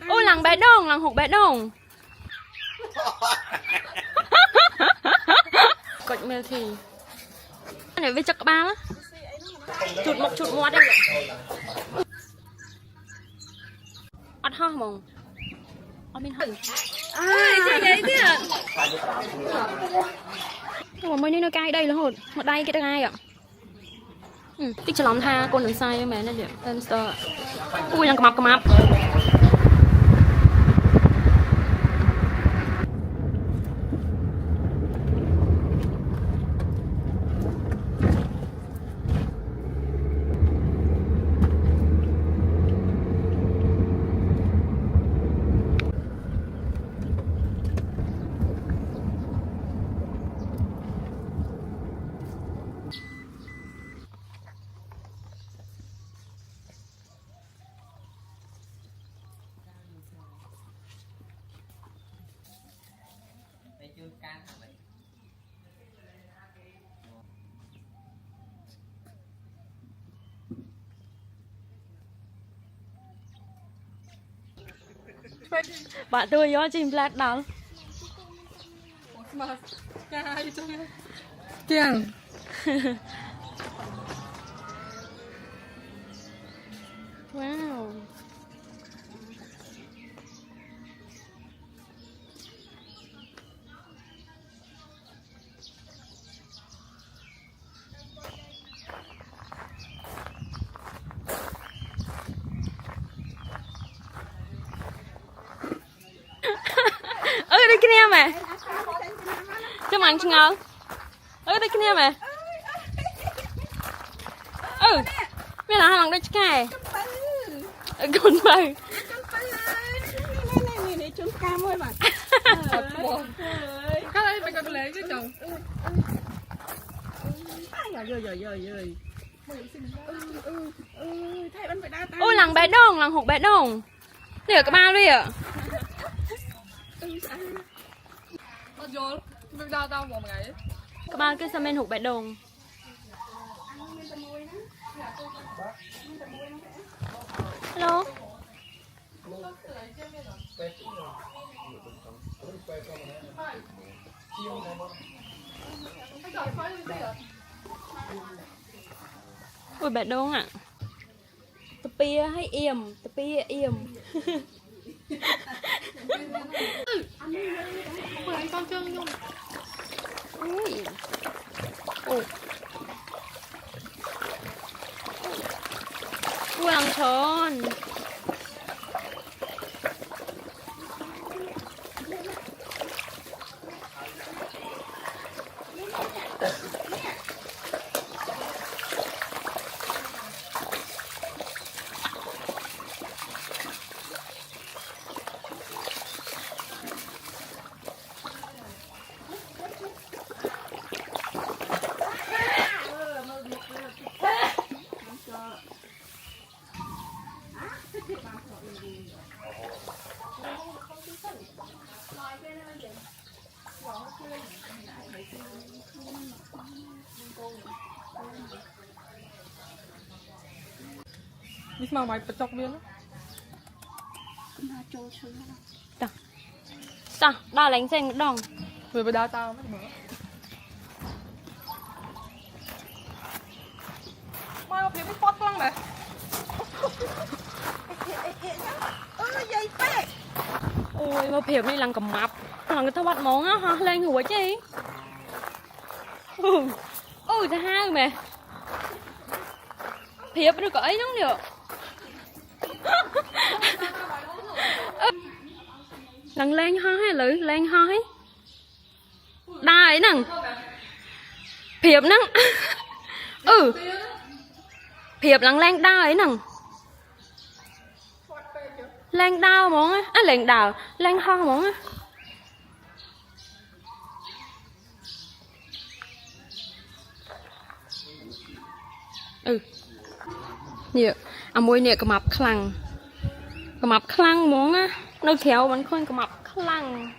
ôi lằng bé đông lằng hụt bé đông cột mèo thì này với chắc ba á chuột một đây ăn ho mong ăn bên hơi à vậy thế à nhưng mà mới nên nó cay đây là hột một đây cái ai ạ tích cho lòng tha con đừng sai mẹ nên vậy ơn sơ ui đang cầm mập bạn tôi do chim lát đó Kiang. wow đây cái này mẹ cho mặn chừng ngon đây cái này mẹ mẹ là hàng đây cái con mày Này chúng cam ơi bạn. Các anh phải còn lấy chứ chồng. Rồi. Thay bạn phải đa tay. ôi lằng bé đông lằng hụt bé đông để cái bao đi ạ Vô, mình đau tao một ngày. các bạn cái sao men hụt bé đông hello ôi bé đông ạ tập pia hay im tập pia im Con chân luôn. ui ôi ui lằng tròn Đi mà mày chọc viên á. sao đa lánh xanh đòn Rồi phải đá tao mới mở. Mai một phía cái pot lăng này. Dây phê. ôi mà phiệp này lằng cầm mập lằng cái thao bát món á ha lên hùa chứ ôi ta hai mẹ phiệp nó có ấy đúng được lằng lên ho hay lử lên ho ấy đa ấy nằng phiệp nằng phiệp lằng lên đa ấy nằng lên đao món á lên đào lên ho món á nhiều môi nè cầm mập khăng món á nó khéo vẫn khơi cầm mập khăng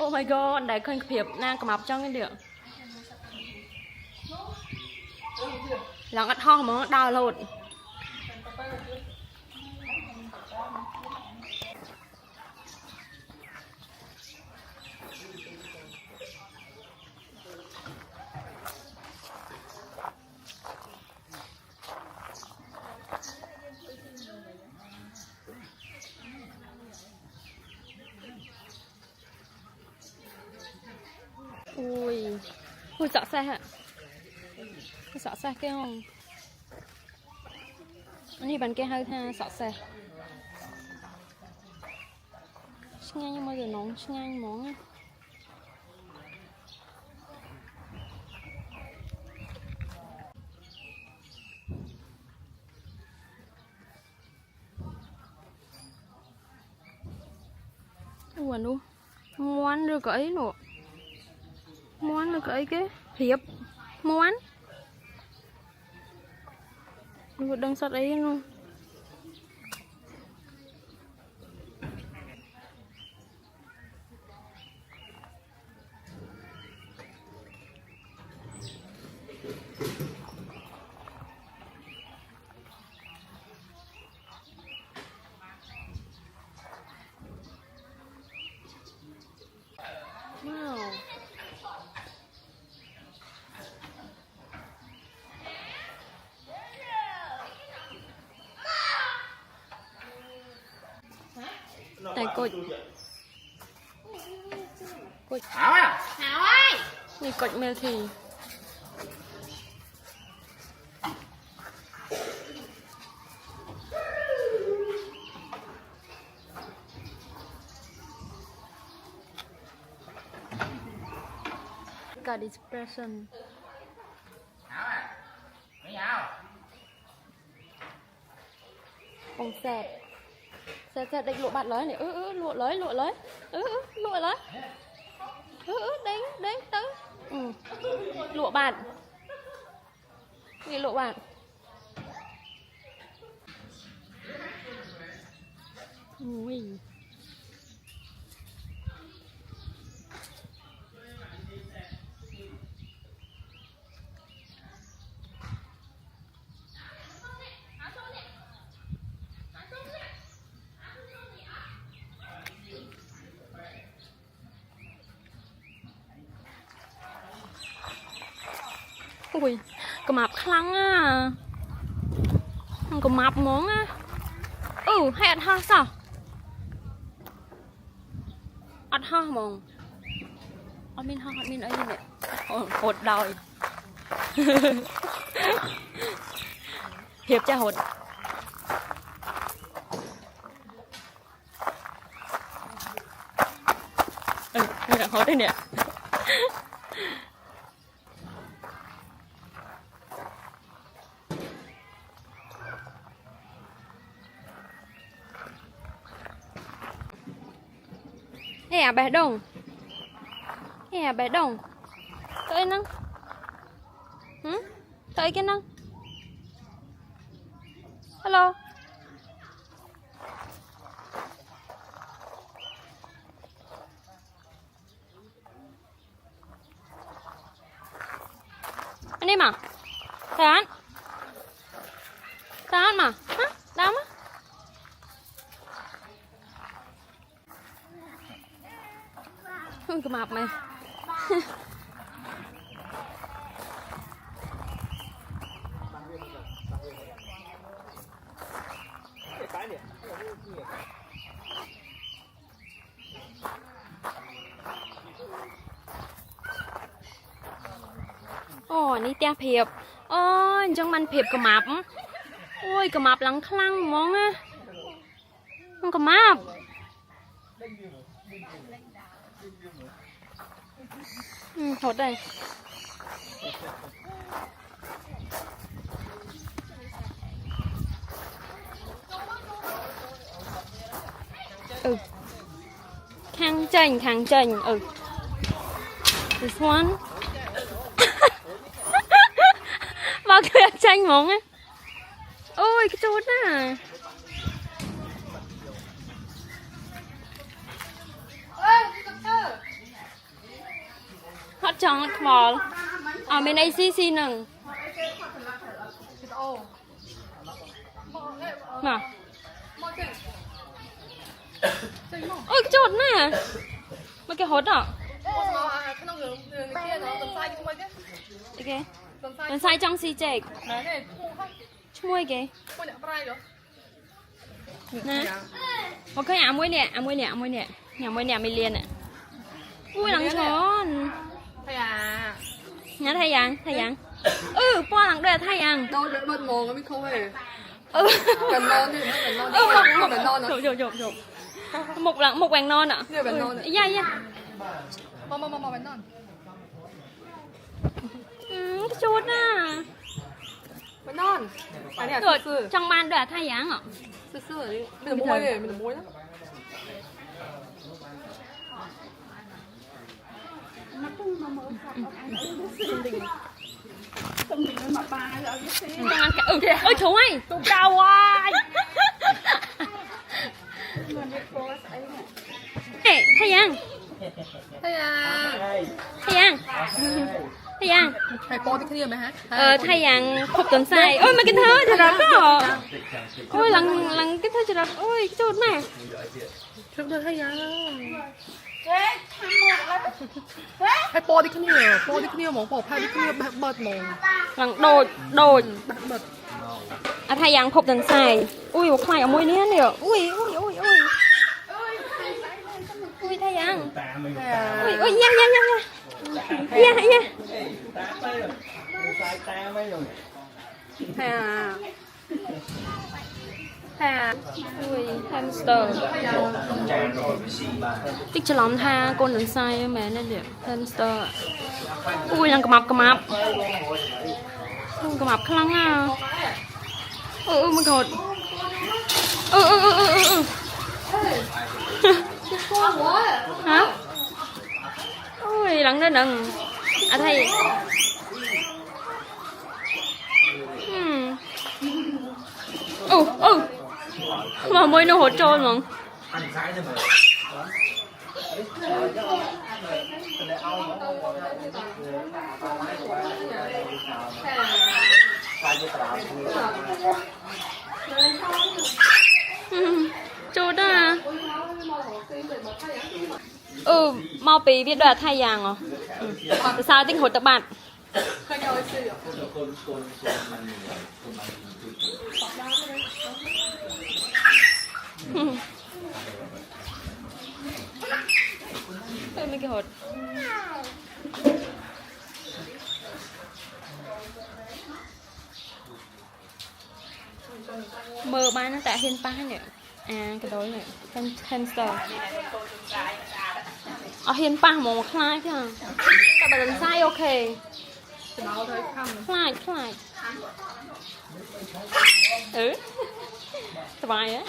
oh my god đại khơi phiệp na cầm mập trong cái được là ngắt ho món đau lột ui sợ xe hả sợ xe cái không anh đi bàn kia hơi tha sợ xe ngay nhưng mà giờ nóng ngay món á ui luôn món được cái nữa món được cái hiệp món được đang sắt ấy luôn wow tại cột Hảo à? Hảo ơi. này cột mèo thì cả expression Hảo à? Mấy Hảo? con sẹt đánh lụa bạt lói này lụa lói lụa lấy đánh tới lụa bạt nghe lụa bạt ui ui cầm mập khăn á cầm mập món á hay ăn ha sao ăn ha mong ăn min ấy nè hột đòi hiệp cha hột nghe hột đây nè hè bé đồng tới năng tới cái năng hello anh em à tán mà hả đám á cái mập màyนี่เตี้ยเพียบจังมันเพียบกระมับกระมับหลังคลั่งมองอ่ะมันกระมับหดเลยkhang chành this one bao cười chanh móng ấy ôi cái chốt à hot chocolate small bên đây xí nừng mà ôi cái chốt nè mà cái hot à ok lần sai trong xí chèk chui kì nè ok à muối nè nhà muối nè mày liền nè ui đằng tròn Thầy à. nhá thay giang qua lằng đây là thay giang Đâu để bên mồm nó mới không hề. ừ Cần non đi, cần non. một Cần non à? chụp một vàng non ạ Đây là vàng non ạ. dạ Mau bánh non. cái chút à Bánh non. Cái này là rồi sữa. trong ban đây là thay giang ạ Sữa đi. Mình là muối này, mình là muối đó. trong ăn cả ôi trời ơi đau quá Ê, thay giang Thế à. thay giang thay giang Hay po cái kia mày hả? thay giang khúc tuần sai ôi mà cái thơ thì đó có ôi lần cái thơ thì đó ôi cái chút này Trước đây hay à. Hay po cái kia mỏng bỏ hai cái kia bật mỏng. lần đồi Bật. thay giang khúc tuần sai ui một khoai ở môi nè nè ui thay giang ui dạ À. ui hamster tích cho lắm tha con đừng sai mẹ nên được hamster ui lần cầm mập khăn lăng à my god hả ui lần đó đừng thầy mà môi nó hột trôn mà chốt à mau bị biết đoạt thay giang à sao tinh hột tập bạn mấy cái hột mơ ba nó tại hiên pa nhỉ cái đối này hamster hiên pa một khai chứ tại bạn sai ok khaiสบายá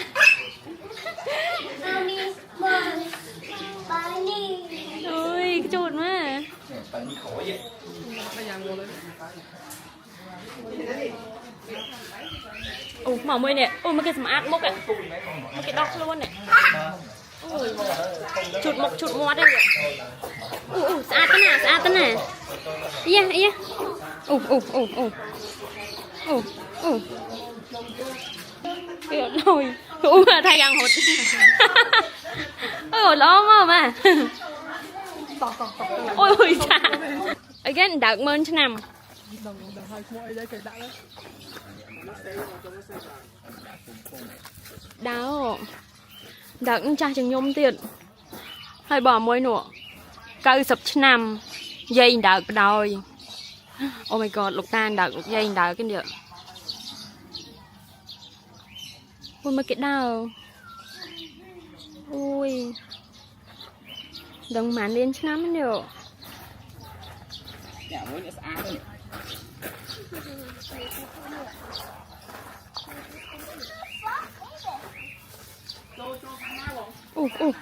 ôi cái chuột mà màu môi nè mấy cái smart mốc à mấy cái đọc luôn nè chuột mót đây sát tên nè iya rồi thay giang hột lo mà ôi cha again đợt mơn chứ nằm đau đợt cha chừng nhôm tiền hay bỏ môi nụ cây sập chứ nằm dây đợt đòi oh my god lục tan đợt lục dây đợt cái được ui mà cái đau ui đừng màn lên chứ nắm được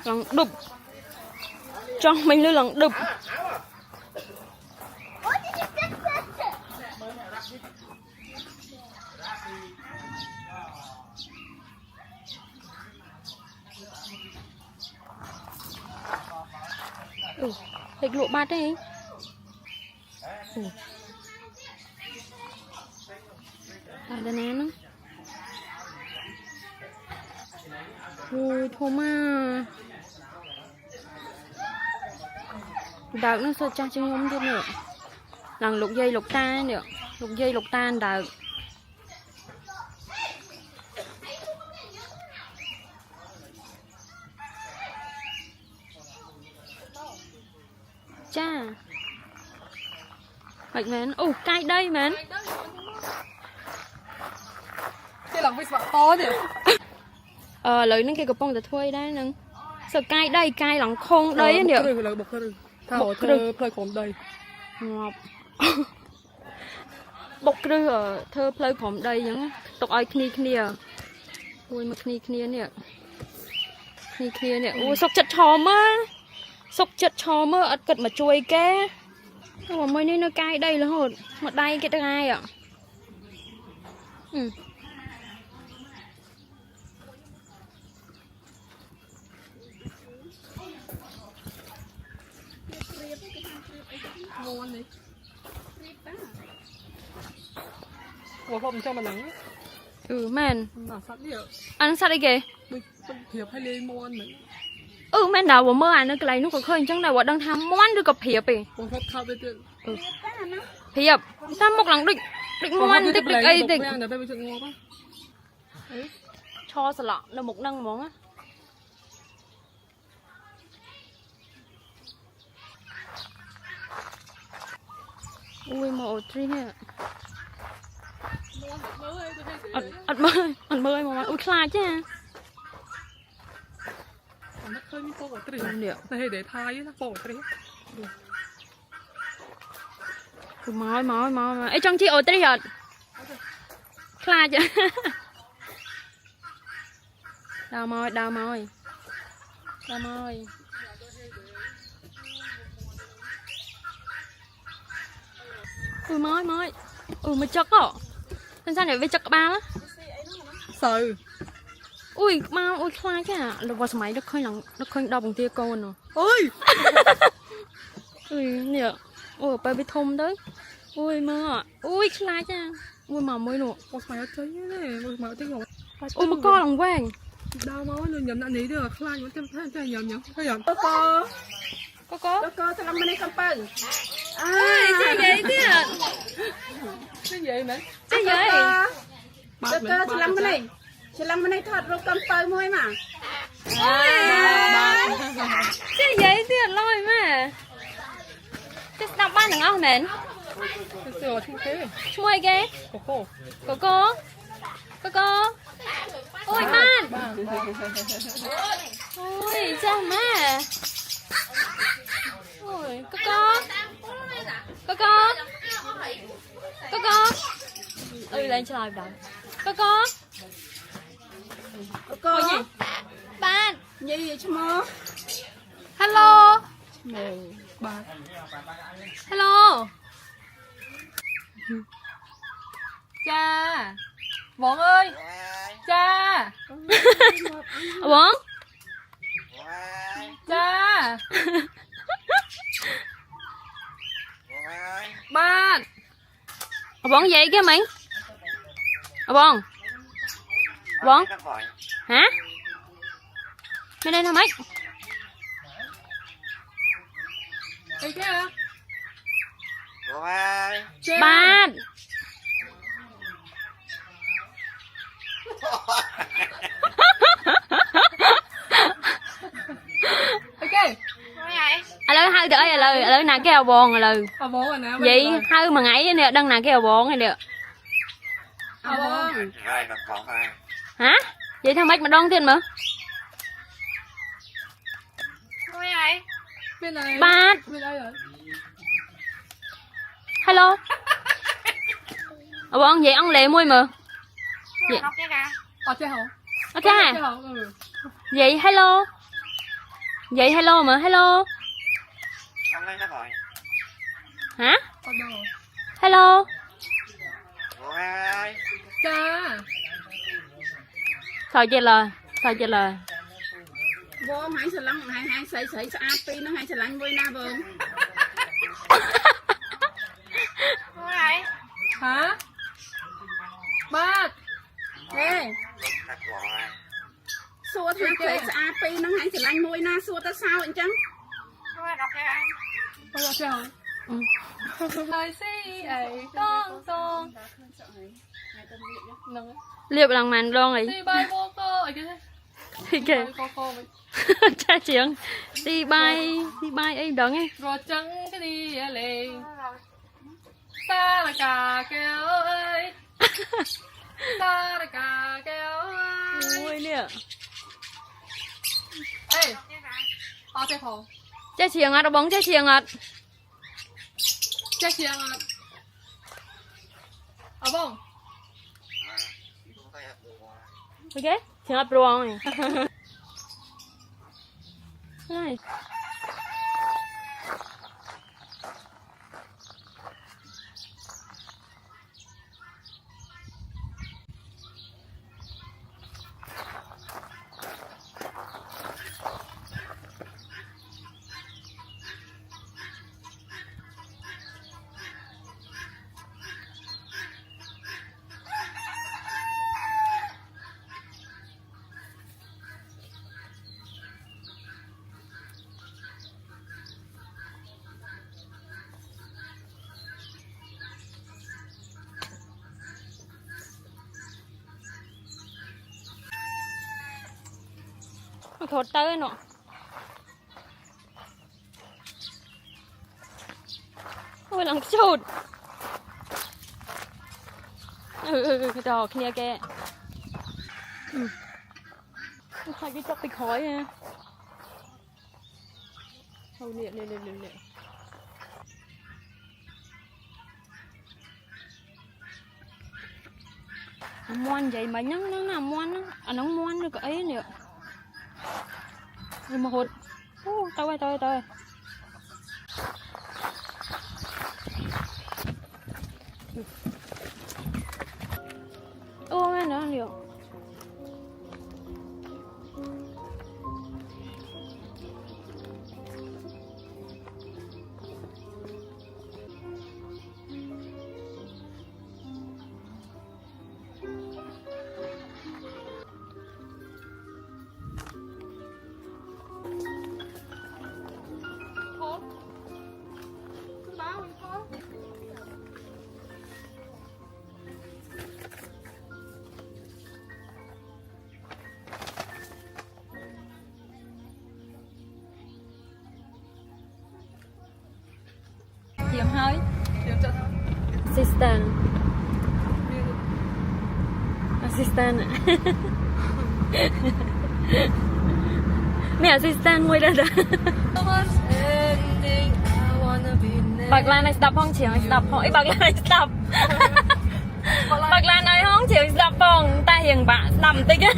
lần đục cho mình lưu lần đục thịt lụa bát đấy đây nè nó ui thô mà đợt nó sao cha chân không thế nữa lần lục dây lục ta nữa lục dây lục tan đợt cha Bạch mến. Ồ, cay đây mến. Cái lòng với bạn to nhỉ. Lấy nó kia có bông để thôi đấy nâng. Sợ cay đây, cay lòng không đấy nhỉ. Bọc rừng. Thảo thơ play khổm đây. Ngọt. Bọc rư ở thơ play khổm đây nhá. Tộc ai kia. Ui mà kia nè. Kia nè. Ui sọc chật chòm á. Sọc chật chòm á. Ất cật mà chui kế. Nhưng mà mới nên nó cay đây là hột. Mà đây cái ai ạ. Ừ. Ngon đi. Ủa không cho mà nắng. Ừ men. Mà sẵn đi ạ. Ăn sao đây kìa? Hiệp hay lên món nữa. Ừ men đào của mơ nó cái này nó còn khơi chẳng nào đang tham món được gặp hiệp ấy. Còn phát thao bên tiền. Hiệp. Ta một lần định món tích ấy tích. Cho sờ lọ là một nâng món á. Ui mà ổ tri nè. Ăn mơ mà ui khla chứ à. Nó khơi mi bông ở tri. Này để thay nó bông ở tri. Mỏi. Ê trong chị ổ tri rồi. Khla chứ. Đào môi. Ui mỏi. Mà chắc á. Thế sao này với chắc ba á. Sờ. Ui khla chứ à. Là vào máy nó khơi đau bằng tia con rồi. Ôi. Ui nè. Ui bà bị thông đấy. Ui mơ. Ui khla chứ à. Ui mà môi nụ. Một mày chơi này, một mày chơi ngồi. Ui mà co lòng quang. Đau máu rồi nhầm nạn ní được, khai vẫn thêm nhầm. Thôi nhầm. Có Cô sao làm bên đây con bưng? Ôi chơi vậy chứ à. Cái gì mày? Chơi vậy. Cô sao làm bên đây? Sao làm bên đây thật rồi con bưng thôi mà. Chơi vậy chứ lôi mà. Thế đọc ban đừng không mến. Cái sửa chung thế. Môi ghê. Cô. Ôi man. Ôi sao mà. Ôi cô. Ừ lên cho live đó. Cô gì? Bạn. Gì chứ mơ? Hello. Ba. Hello. Cha. Bọn ơi. Cha. Bọn. Cha. Ba. Bọn vậy kia mình. Bọn. Hả? Bên đây nào mấy? Ê cha. Ba. Ok. Alo hai alo nè cái ào bòn rồi. Bố rồi nè. Vậy hai mà ngấy nè đăng nè cái ào bòn này nè. Hả? Vậy thằng Mách mà đón tiền mà. Bên này. Ba. Bên đây rồi. Hello. Bọn vậy ông lệ môi mà. Vậy. Chơi hả? Ok. Chơi hả? Vậy hello. Vậy hello mà hello. Hả? Hello. Cha. Sao chơi lời. Vô hãy sao lắm, hãy xây áp đi nó hãy sao lắm vui na vườn. Hả? Ba. Ê. Xua thằng xây áp đi nó hãy sao lắm vui na xua ta sao vậy chăng? Bây giờ chơi hả? Thời si ấy con. Liệp lần màn luôn rồi. Si bay vô cơ ấy cái Thì kìa. Cha chuyện. Đi bay ấy đừng ấy. Rồi trắng cái đi lệ. Sa là cà kéo ơi Sa là cà kéo ơi โอ้ยเนี่ย Ê Bao thế hồ เจ๊เชียงอ่ะเราบ้องเจ๊เชียงอ่ะ Chết chiếng à À bông โอเคเชียงอ่ะปรวงนี่ใช่ มันโคตรเต้นเนาะโอ้ยหลังสุดดอกเนี่ยแกใครก็จะไปคอยไงเอาเนี่ยmuôn vậy mà nhắn nào muôn á anh nó muôn được ấy nè nhưng mà hột tôi ô nghe nữa liệu Diệm hơi Diệm chật Assistant Assistant Mẹ assistant ngồi đây rồi Bạc Lan này stop phong chiều stop phong Bạc Lan này stop Bạc Lan này phong chiều stop phong Ta hiền bạ stop tích á